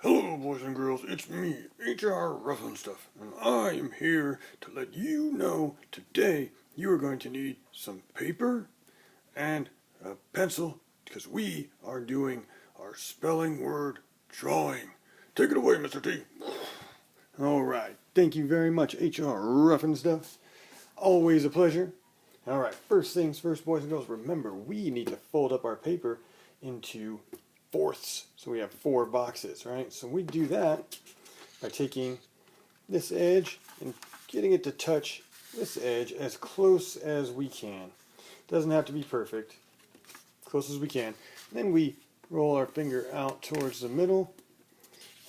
Hello, boys and girls, it's me, HR Stuff, and I am here to let you know today you are going to need some paper and a pencil because we are doing our spelling word drawing. Take it away, Mr. T. Alright, thank you very much, HR Stuff. Always a pleasure. Alright, first things first, boys and girls, remember we need to fold up our paper into fourths. So we have 4 boxes, right? So we do that by taking this edge and getting it to touch this edge as close as we can. Doesn't have to be perfect. Close as we can. Then we roll our finger out towards the middle,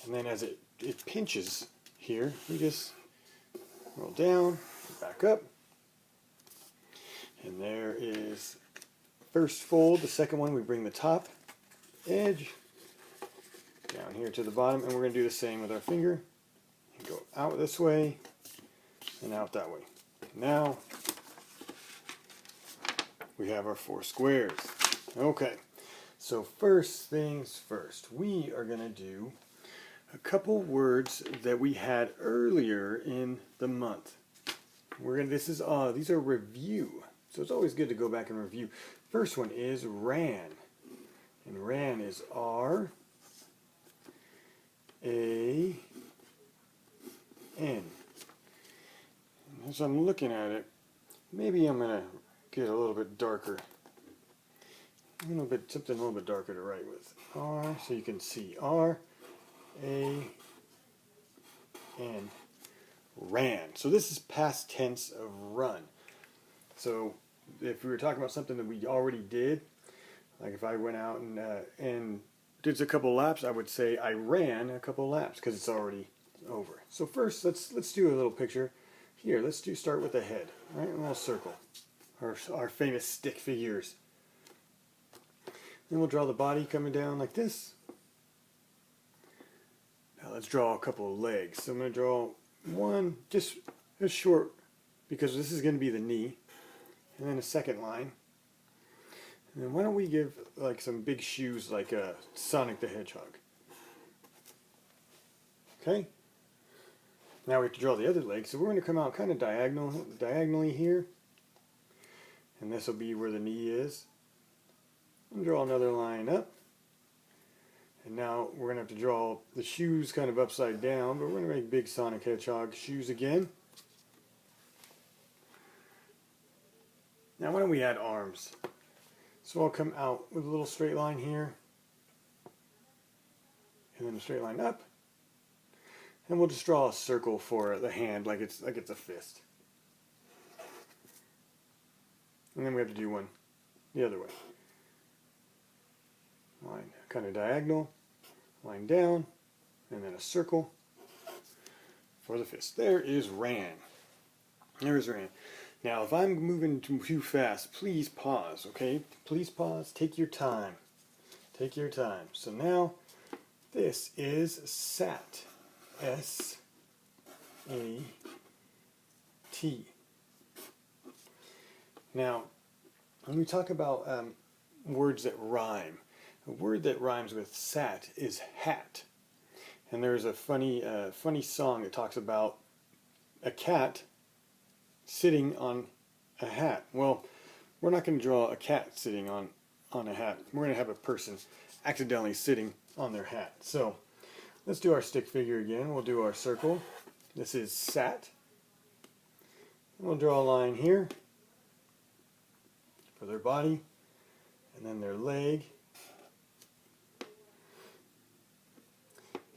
and then as it pinches here, we just roll down, back up, and there is first fold. The second one, we bring the top edge down here to the bottom, and we're going to do the same with our finger. Go out this way and out that way. Now we have our 4 squares. Okay, so first things first, we are going to do a couple words that we had earlier in the month. These are review, so it's always good to go back and review. First one is ran. And ran is R-A-N. As I'm looking at it, maybe I'm going to get a little bit darker. Something a little bit darker to write with. R, so you can see R-A-N. Ran. So this is past tense of run. So if we were talking about something that we already did, like if I went out and did a couple laps, I would say I ran a couple laps because it's already over. So first, let's do a little picture. Here, let's start with the head, right? A little circle, our famous stick figures. Then we'll draw the body coming down like this. Now let's draw a couple of legs. So I'm going to draw one just as short because this is going to be the knee, and then a second line. And then why don't we give like some big shoes like Sonic the Hedgehog. Okay? Now we have to draw the other leg, so we're going to come out kind of diagonally here. And this will be where the knee is. And draw another line up. And now we're going to have to draw the shoes kind of upside down, but we're going to make big Sonic Hedgehog shoes again. Now why don't we add arms? So I'll come out with a little straight line here, and then a straight line up, and we'll just draw a circle for the hand like it's a fist. And then we have to do one the other way. Line kind of diagonal, line down, and then a circle for the fist. There is ran. There's ran. Now, if I'm moving too fast, please pause, okay? Please pause. Take your time. Take your time. So now, this is sat. S-A-T. Now, when we talk about words that rhyme, a word that rhymes with sat is hat. And there's a funny song that talks about a cat sitting on a hat. Well, we're not going to draw a cat sitting on a hat. We're going to have a person accidentally sitting on their hat. So let's do our stick figure again. We'll do our circle. This is sat. We'll draw a line here for their body, and then their leg,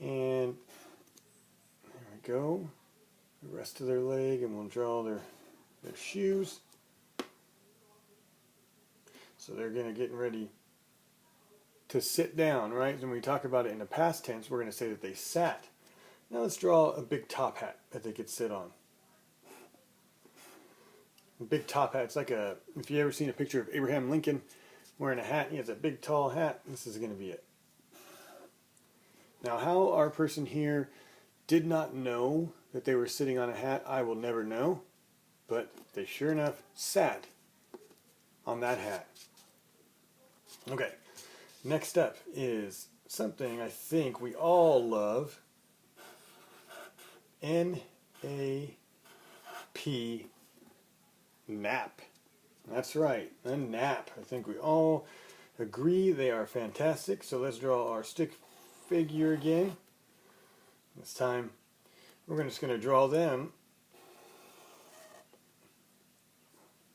and there we go, the rest of their leg, and we'll draw their shoes. So they're getting ready to sit down, right? When we talk about it in the past tense, we're going to say that they sat. Now let's draw a big top hat that they could sit on. A big top hat, it's like if you ever seen a picture of Abraham Lincoln wearing a hat, he has a big tall hat, this is going to be it. Now how our person here did not know that they were sitting on a hat, I will never know. But they sure enough sat on that hat. Okay, next up is something I think we all love. N-A-P, nap. That's right, a nap. I think we all agree they are fantastic. So let's draw our stick figure again. This time we're just going to draw them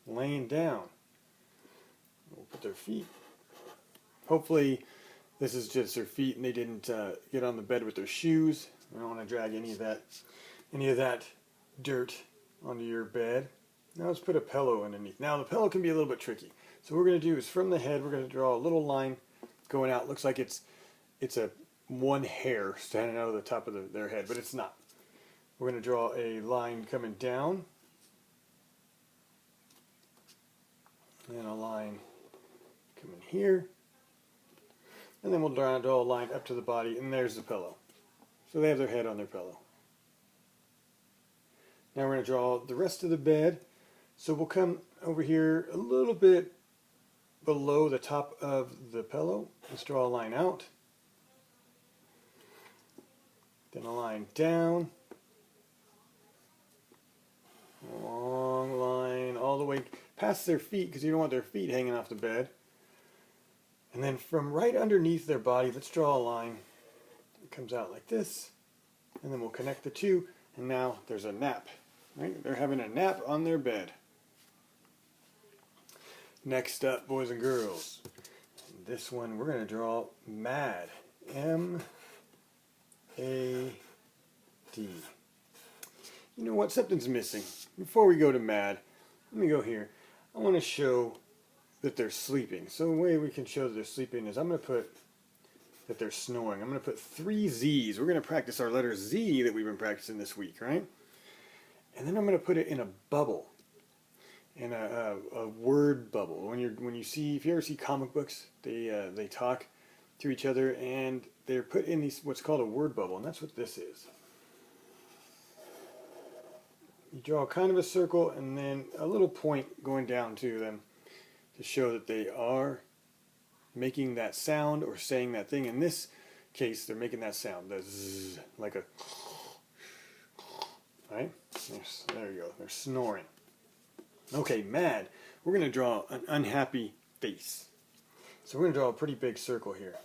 laying down. We'll put their feet. Hopefully this is just their feet and they didn't get on the bed with their shoes. I don't want to drag any of that dirt onto your bed. Now let's put a pillow underneath. Now the pillow can be a little bit tricky. So what we're going to do is from the head we're going to draw a little line going out. Looks like it's a one hair standing out of the top of their head, but it's not. We're going to draw a line coming down and a line coming here, and then we'll draw a line up to the body, and there's the pillow. So they have their head on their pillow. Now we're going to draw the rest of the bed. So we'll come over here a little bit below the top of the pillow. Let's draw a line out. Then a line down. A long line all the way past their feet, because you don't want their feet hanging off the bed. And then from right underneath their body, let's draw a line. It comes out like this. And then we'll connect the two. And now there's a nap. Right? They're having a nap on their bed. Next up, boys and girls. This one we're going to draw MAD. M-A-D. You know what? Something's missing. Before we go to MAD, let me go here. I want to show that they're sleeping. So the way we can show that they're sleeping is I'm going to put that they're snoring. I'm going to put 3 Z's. We're going to practice our letter Z that we've been practicing this week, right? And then I'm going to put it in a bubble. In a word bubble. When you see, if you ever see comic books, they talk to each other and they're put in these what's called a word bubble, and that's what this is. You draw kind of a circle and then a little point going down to them to show that they are making that sound or saying that thing. In this case, they're making that sound, the zzz, like a, right? There you go. They're snoring. Okay, MAD. We're going to draw an unhappy face. So we're going to draw a pretty big circle here.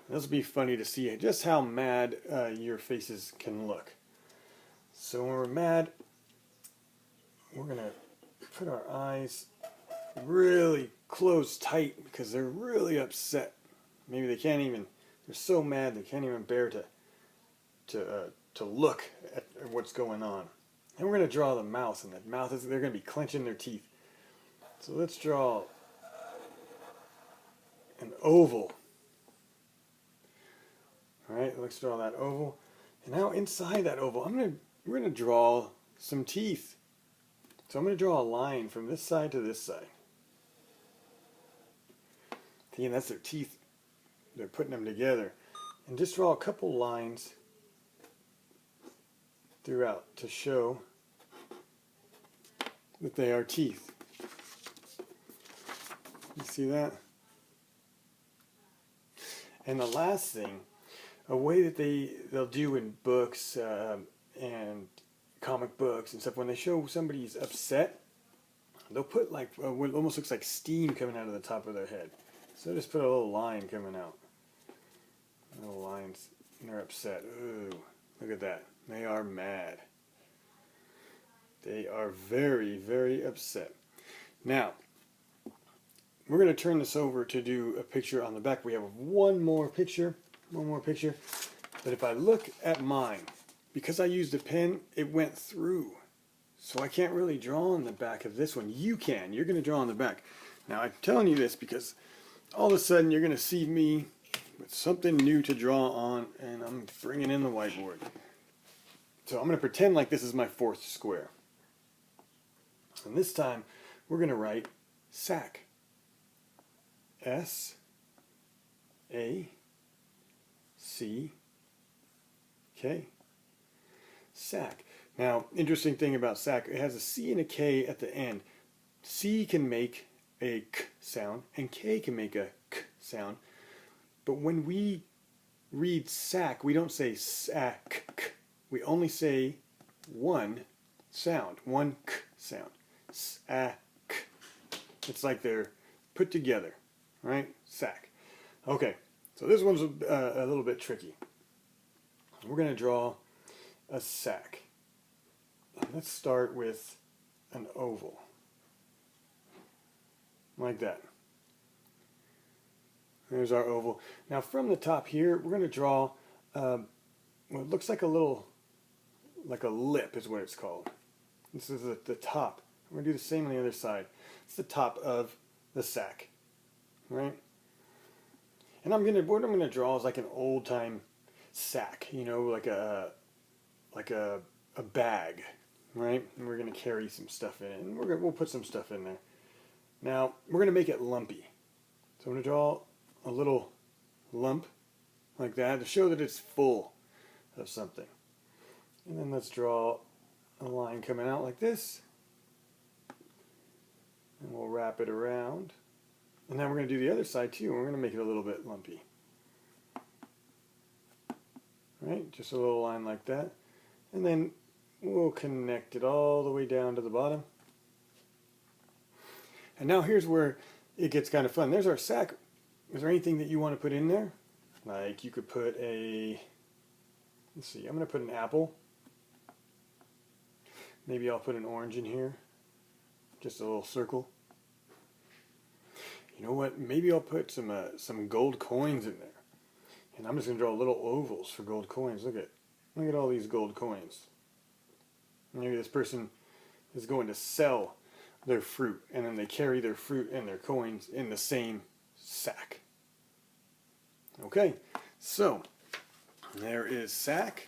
This will be funny to see just how mad your faces can look. So when we're mad, we're going to put our eyes really close tight because they're really upset. Maybe they can't even, they're so mad they can't even bear to look at what's going on. And we're going to draw the mouth, and the mouth is, they're going to be clenching their teeth. So let's draw an oval. Alright, let's draw that oval. And now inside that oval, we're going to draw some teeth. So I'm going to draw a line from this side to this side. Again, that's their teeth. They're putting them together. And just draw a couple lines throughout to show that they are teeth. You see that? And the last thing, a way that they'll do in books and comic books and stuff, when they show somebody's upset, they'll put like what almost looks like steam coming out of the top of their head. So just put a little line coming out. Little lines, and they're upset. Ooh, look at that. They are mad. They are very, very upset. Now, we're going to turn this over to do a picture on the back. We have one more picture. But if I look at mine, because I used a pen, it went through. So I can't really draw on the back of this one. You can. You're going to draw on the back. Now, I'm telling you this because all of a sudden you're going to see me with something new to draw on, and I'm bringing in the whiteboard. So I'm going to pretend like this is my 4th square. And this time, we're going to write SAC. S-A-C-K. SAC. Now, interesting thing about SAC, it has a C and a K at the end. C can make a K sound, and K can make a K sound. But when we read sack, we don't say sack. We only say one sound, one K sound. Sack. It's like they're put together, right? Sack. Okay, so this one's a little bit tricky. We're going to draw a sack. Let's start with an oval, like that. There's our oval. Now from the top here, we're going to draw what looks like a little, like a lip is what it's called. This is the top. We're going to do the same on the other side. It's the top of the sack, right? And what I'm going to draw is like an old time sack, you know, like a bag, right? And we're going to carry some stuff in it, and we'll put some stuff in there. Now we're going to make it lumpy. So I'm going to draw a little lump like that to show that it's full of something. And then let's draw a line coming out like this. And we'll wrap it around. And then we're going to do the other side too. And we're going to make it a little bit lumpy. Right? Just a little line like that. And then we'll connect it all the way down to the bottom. And now here's where it gets kind of fun. There's our sack. Is there anything that you want to put in there? Like you could put let's see, I'm going to put an apple. Maybe I'll put an orange in here. Just a little circle. You know what? Maybe I'll put some gold coins in there. And I'm just going to draw little ovals for gold coins. Look at all these gold coins. Maybe this person is going to sell their fruit, and then they carry their fruit and their coins in the same sack. Okay, so there is sack.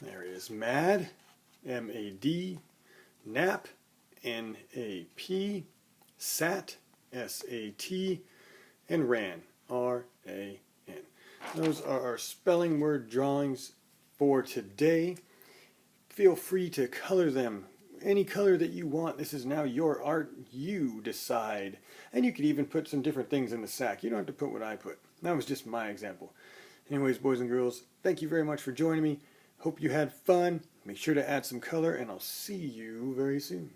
There is mad, M-A-D, nap, N-A-P, sat, S-A-T, and ran, R-A-N. Those are our spelling word drawings for today. Feel free to color them any color that you want. This is now your art. You decide. And you could even put some different things in the sack. You don't have to put what I put. That was just my example. Anyways, boys and girls, thank you very much for joining me. Hope you had fun. Make sure to add some color, and I'll see you very soon.